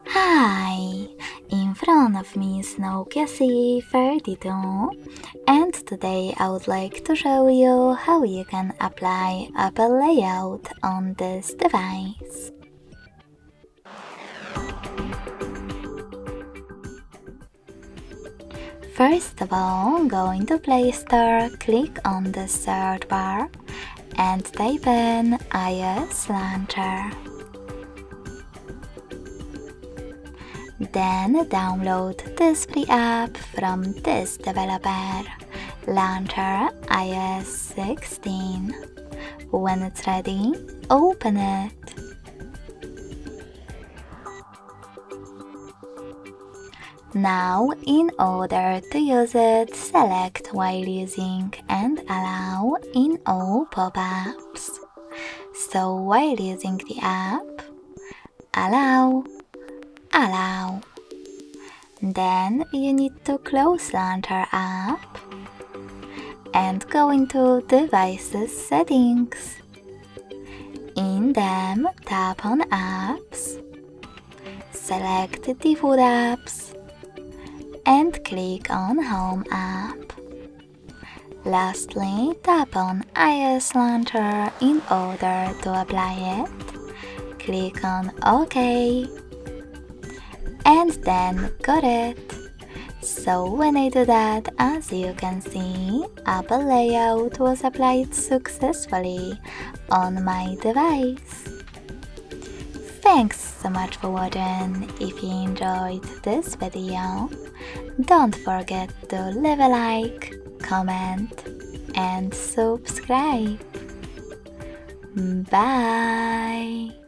Hi! In front of me is Nokia C32 and today I would like to show you how you can apply Apple layout on this device. First of all, go into Play Store, click on the search bar and type in iOS Launcher. Then download this free app from this developer, Launcher iOS 16. When it's ready, open it. Now, in order to use it, select while using and allow in all pop-ups. So while using the app, allow. Then you need to close Launcher app and go into Devices Settings. In them, tap on Apps, select Default Apps and click on Home app. Lastly, tap on iOS Launcher in order to apply it. Click on OK. And then got it. So when I do that, as you can see, Apple layout was applied successfully on my device. Thanks so much for watching. If you enjoyed this video, don't forget to leave a like, comment and subscribe. Bye!